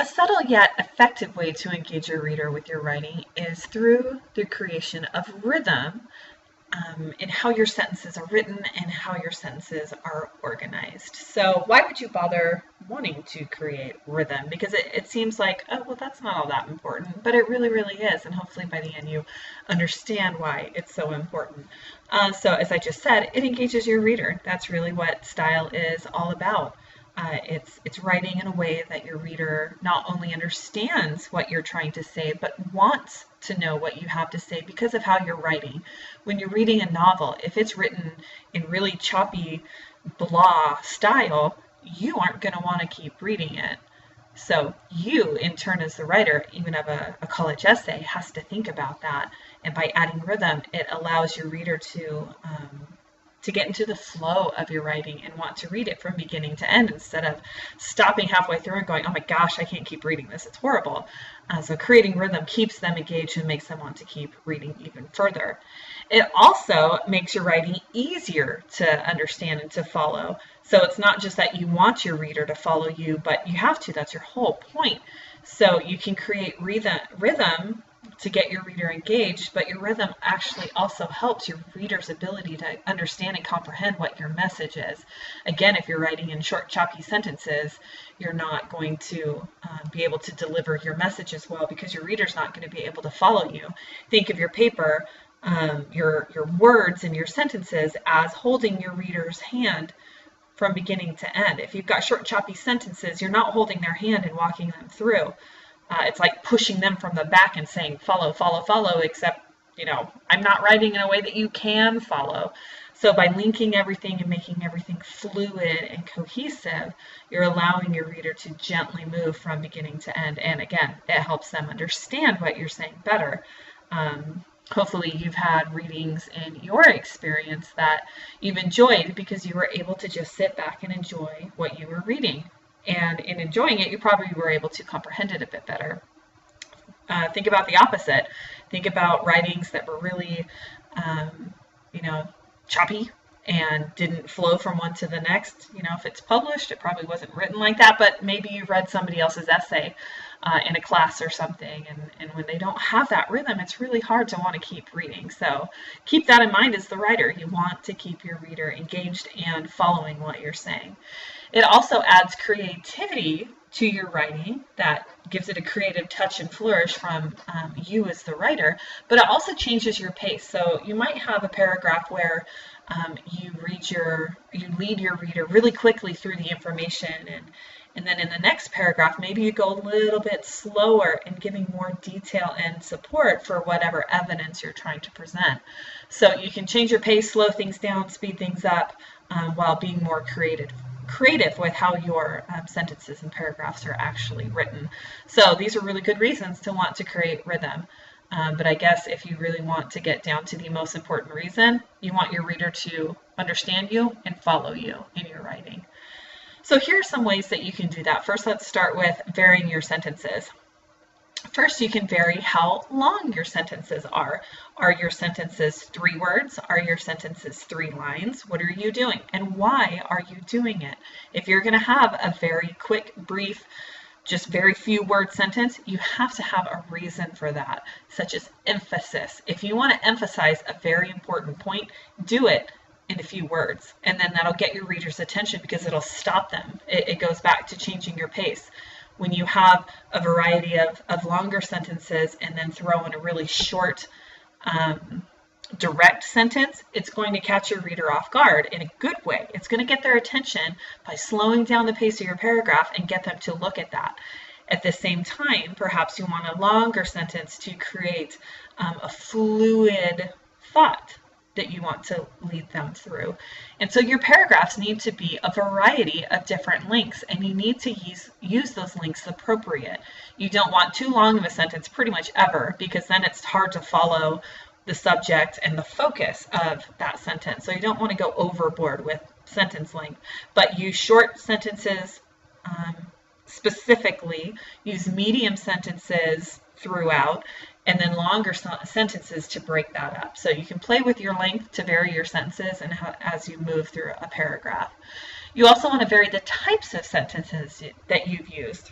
A subtle yet effective way to engage your reader with your writing is through the creation of rhythm in how your sentences are written and how your sentences are organized. So why would you bother wanting to create rhythm? Because it seems like, oh, well, that's not all that important, but it really, really is. And hopefully by the end you understand why it's so important. So as I just said, it engages your reader. That's really what style is all about. It's writing in a way that your reader not only understands what you're trying to say, but wants to know what you have to say because of how you're writing. When you're reading a novel, if it's written in really choppy, blah style, you aren't going to want to keep reading it. So you, in turn, as the writer, even of a college essay, has to think about that. And by adding rhythm, it allows your reader to get into the flow of your writing and want to read it from beginning to end instead of stopping halfway through and going, oh my gosh, I can't keep reading this, it's horrible. So creating rhythm keeps them engaged and makes them want to keep reading even further. It also makes your writing easier to understand and to follow. So it's not just that you want your reader to follow you, but you have to. That's your whole point. So you can create rhythm to get your reader engaged, but your rhythm actually also helps your reader's ability to understand and comprehend what your message is. Again, if you're writing in short, choppy sentences, you're not going to be able to deliver your message as well because your reader's not going to be able to follow you. Think of your paper, your words and your sentences as holding your reader's hand from beginning to end. If you've got short, choppy sentences, you're not holding their hand and walking them through. It's like pushing them from the back and saying, follow, follow, follow, except, I'm not writing in a way that you can follow. So by linking everything and making everything fluid and cohesive, you're allowing your reader to gently move from beginning to end. And again, it helps them understand what you're saying better. Hopefully you've had readings in your experience that you've enjoyed because you were able to just sit back and enjoy what you were reading. And in enjoying it, you probably were able to comprehend it a bit better. Think about the opposite. Think about writings that were really, choppy and didn't flow from one to the next. If it's published, it probably wasn't written like that, but maybe you read somebody else's essay in a class or something, and when they don't have that rhythm, it's really hard to want to keep reading. So keep that in mind as the writer. You want to keep your reader engaged and following what you're saying. It also adds creativity to your writing that gives it a creative touch and flourish from you as the writer, but it also changes your pace. So you might have a paragraph where you lead your reader really quickly through the information, and then in the next paragraph, maybe you go a little bit slower in giving more detail and support for whatever evidence you're trying to present. So you can change your pace, slow things down, speed things up, while being more creative with how your sentences and paragraphs are actually written. So these are really good reasons to want to create rhythm. But I guess if you really want to get down to the most important reason, you want your reader to understand you and follow you in your writing. So here are some ways that you can do that. First, let's start with varying your sentences. First, you can vary how long your sentences are. Are your sentences 3 words? Are your sentences 3 lines? What are you doing? And why are you doing it? If you're going to have a very quick, brief, just very few word sentence, you have to have a reason for that, such as emphasis. If you want to emphasize a very important point, do it in a few words, and then that'll get your reader's attention because it'll stop them. It goes back to changing your pace. When you have a variety of longer sentences and then throw in a really short, direct sentence, it's going to catch your reader off guard in a good way. It's going to get their attention by slowing down the pace of your paragraph and get them to look at that. At the same time, perhaps you want a longer sentence to create a fluid thought that you want to lead them through. And so your paragraphs need to be a variety of different lengths, and you need to use those lengths appropriate. You don't want too long of a sentence pretty much ever, because then it's hard to follow the subject and the focus of that sentence. So you don't want to go overboard with sentence length, but use short sentences specifically, use medium sentences throughout, and then longer sentences to break that up. So you can play with your length to vary your sentences and as you move through a paragraph. You also want to vary the types of sentences that you've used.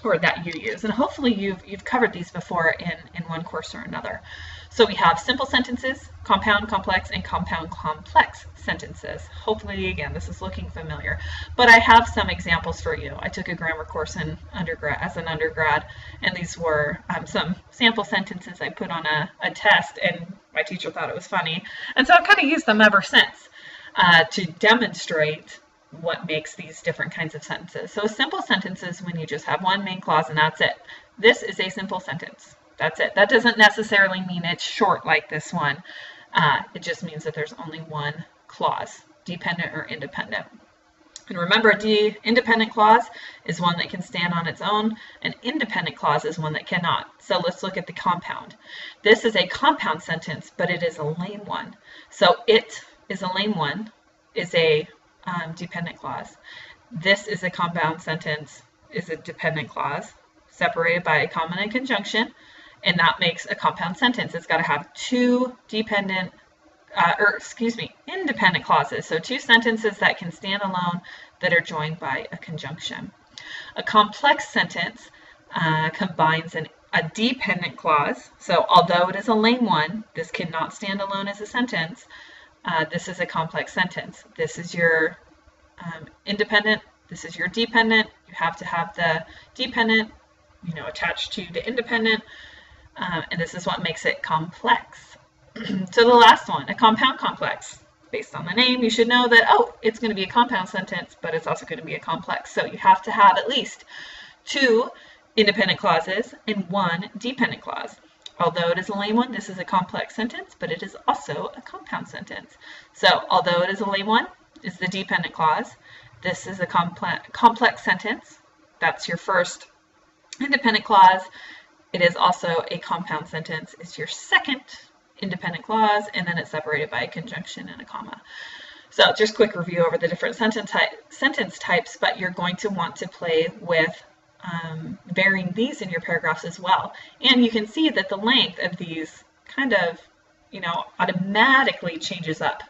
or that you use. And hopefully you've covered these before in one course or another. So we have simple sentences, compound complex, and compound complex sentences. Hopefully, again, this is looking familiar. But I have some examples for you. I took a grammar course in as an undergrad, and these were some sample sentences I put on a test, and my teacher thought it was funny. And so I've kind of used them ever since to demonstrate what makes these different kinds of sentences. So a simple sentence is when you just have one main clause and that's it. This is a simple sentence. That's it. That doesn't necessarily mean it's short like this one. It just means that there's only one clause, dependent or independent. And remember, the independent clause is one that can stand on its own. An independent clause is one that cannot. So let's look at the compound. This is a compound sentence, but it is a lame one. So it is a lame one, is a dependent clause. This is a compound sentence, is a dependent clause, separated by a comma and conjunction, and that makes a compound sentence. It's got to have two independent clauses. So two sentences that can stand alone that are joined by a conjunction. A complex sentence combines a dependent clause. So although it is a lame one, this cannot stand alone as a sentence. This is a complex sentence. This is your independent. This is your dependent. You have to have the dependent, attached to the independent, and this is what makes it complex. So the last one, a compound complex. Based on the name, you should know that, it's going to be a compound sentence, but it's also going to be a complex. So you have to have at least two independent clauses and one dependent clause. Although it is a lame one, this is a complex sentence, but it is also a compound sentence. So although it is a lame one, is the dependent clause. This is a complex sentence. That's your first independent clause. It is also a compound sentence. It's your second independent clause, and then it's separated by a conjunction and a comma. So just quick review over the different sentence types, but you're going to want to play with varying these in your paragraphs as well. And you can see that the length of these kind of, automatically changes up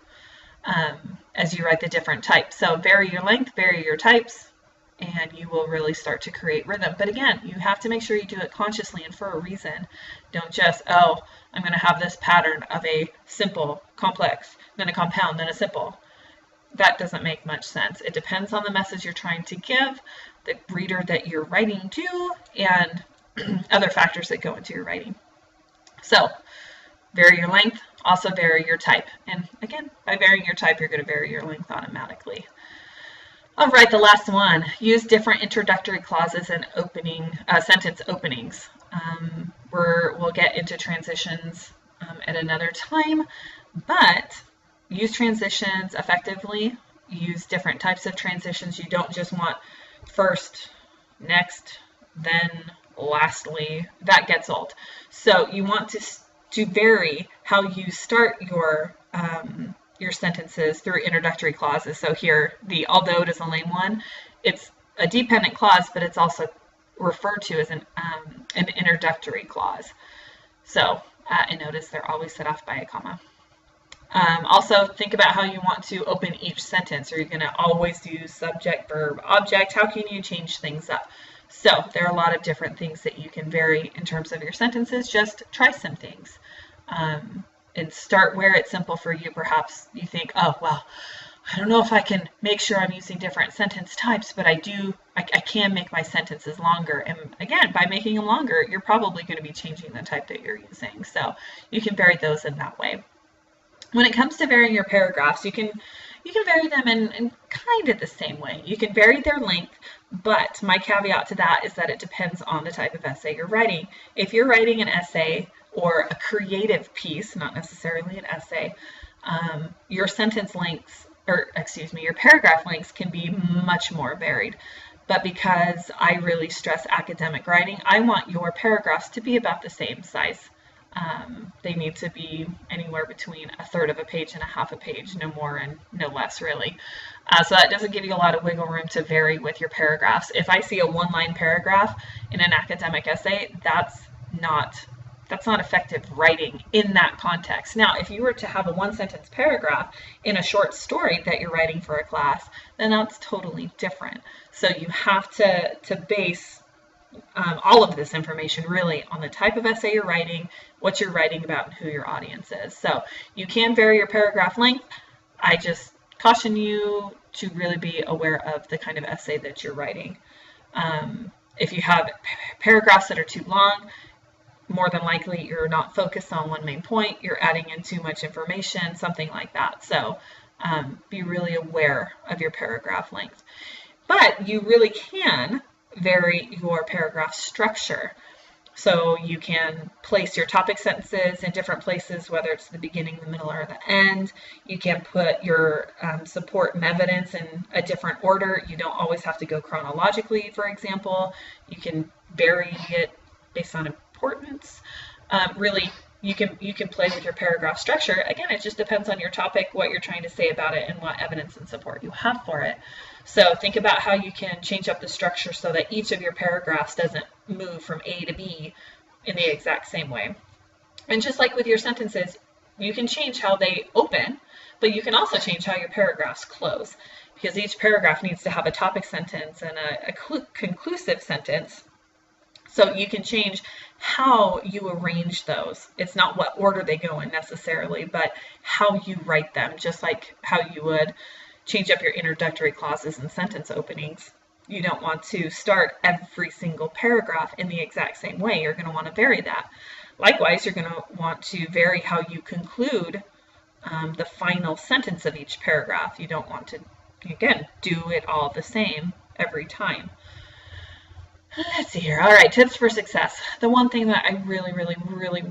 as you write the different types. So vary your length, vary your types, and you will really start to create rhythm. But again, you have to make sure you do it consciously and for a reason. Don't just, I'm going to have this pattern of a simple, complex, then a compound, then a simple. That doesn't make much sense. It depends on the message you're trying to give, the reader that you're writing to, and other factors that go into your writing. So vary your length, also vary your type. And again, by varying your type, you're going to vary your length automatically. All right, the last one. Use different introductory clauses and sentence openings. We'll get into transitions at another time, but use transitions effectively. Use different types of transitions. You don't just want first, next, then, lastly. That gets old. So you want to vary how you start your sentences through introductory clauses. So here, although it is a lame one, it's a dependent clause, but it's also referred to as an introductory clause. So, and notice they're always set off by a comma. Also, think about how you want to open each sentence. Are you going to always use subject, verb, object? How can you change things up? So there are a lot of different things that you can vary in terms of your sentences. Just try some things. And start where it's simple for you. Perhaps you think, I don't know if I can make sure I'm using different sentence types, but I can make my sentences longer. And again, by making them longer, you're probably going to be changing the type that you're using. So you can vary those in that way. When it comes to varying your paragraphs, you can vary them in kind of the same way. You can vary their length, but my caveat to that is that it depends on the type of essay you're writing. If you're writing an essay or a creative piece, not necessarily an essay, your your paragraph lengths can be much more varied. But because I really stress academic writing, I want your paragraphs to be about the same size. They need to be anywhere between a third of a page and a half a page, no more and no less, really. So that doesn't give you a lot of wiggle room to vary with your paragraphs. If I see a one-line paragraph in an academic essay, that's not effective writing in that context. Now, if you were to have a one-sentence paragraph in a short story that you're writing for a class, then that's totally different. So you have to base all of this information really on the type of essay you're writing, what you're writing about, and who your audience is. So you can vary your paragraph length. I just caution you to really be aware of the kind of essay that you're writing. If you have paragraphs that are too long, more than likely you're not focused on one main point, you're adding in too much information, something like that. So be really aware of your paragraph length. But you really can vary your paragraph structure. So you can place your topic sentences in different places, whether it's the beginning, the middle, or the end. You can put your support and evidence in a different order. You don't always have to go chronologically, for example. You can vary it based on importance. Really, you can play with your paragraph structure. Again, it just depends on your topic, what you're trying to say about it, and what evidence and support you have for it. So think about how you can change up the structure so that each of your paragraphs doesn't move from A to B in the exact same way. And just like with your sentences, you can change how they open, but you can also change how your paragraphs close, because each paragraph needs to have a topic sentence and a conclusive sentence. So you can change how you arrange those. It's not what order they go in necessarily, but how you write them, just like how you would change up your introductory clauses and sentence openings. You don't want to start every single paragraph in the exact same way. You're going to want to vary that. Likewise, you're going to want to vary how you conclude the final sentence of each paragraph. You don't want to, again, do it all the same every time. Let's see here. All right, tips for success. The one thing that I really, really, really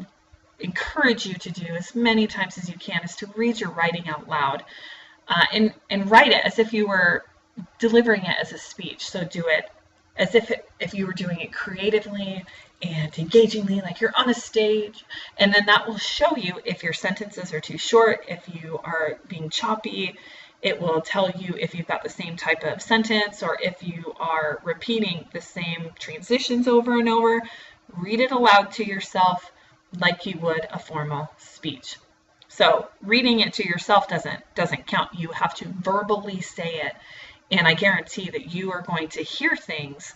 encourage you to do as many times as you can is to read your writing out loud. And write it as if you were delivering it as a speech. So do it as if you were doing it creatively and engagingly, like you're on a stage. And then that will show you if your sentences are too short, if you are being choppy. It will tell you if you've got the same type of sentence or if you are repeating the same transitions over and over. Read it aloud to yourself like you would a formal speech. So reading it to yourself doesn't count. You have to verbally say it. And I guarantee that you are going to hear things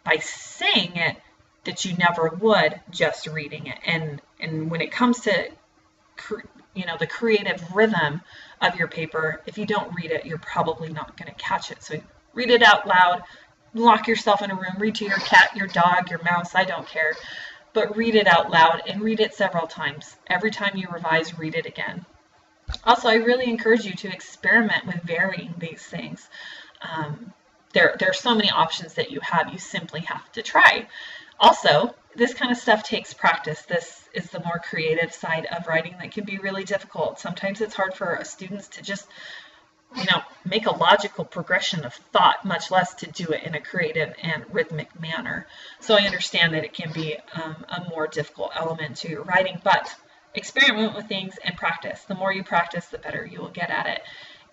by saying it that you never would just reading it. And when it comes to the creative rhythm of your paper, if you don't read it, you're probably not going to catch it. So read it out loud, lock yourself in a room, read to your cat, your dog, your mouse, I don't care. But read it out loud and read it several times. Every time you revise, read it again. Also, I really encourage you to experiment with varying these things. There are so many options that you have. You simply have to try. Also, this kind of stuff takes practice. This is the more creative side of writing that can be really difficult. Sometimes it's hard for students to just make a logical progression of thought, much less to do it in a creative and rhythmic manner. So I understand that it can be a more difficult element to your writing, but experiment with things and practice. The more you practice, the better you will get at it.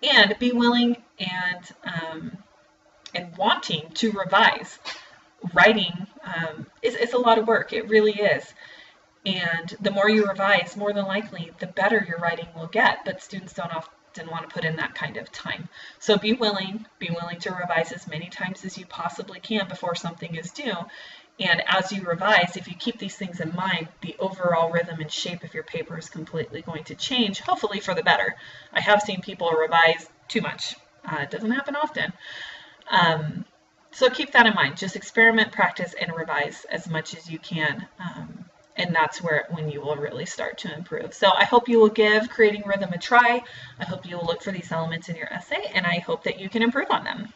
And be willing and wanting to revise. Writing is a lot of work. It really is. And the more you revise, more than likely, the better your writing will get. But students don't often want to put in that kind of time. So be willing to revise as many times as you possibly can before something is due. And as you revise, if you keep these things in mind, the overall rhythm and shape of your paper is completely going to change, hopefully for the better. I have seen people revise too much. It doesn't happen often. So keep that in mind. Just experiment, practice, and revise as much as you can. And that's when you will really start to improve. So I hope you will give creating rhythm a try. I hope you will look for these elements in your essay, and I hope that you can improve on them.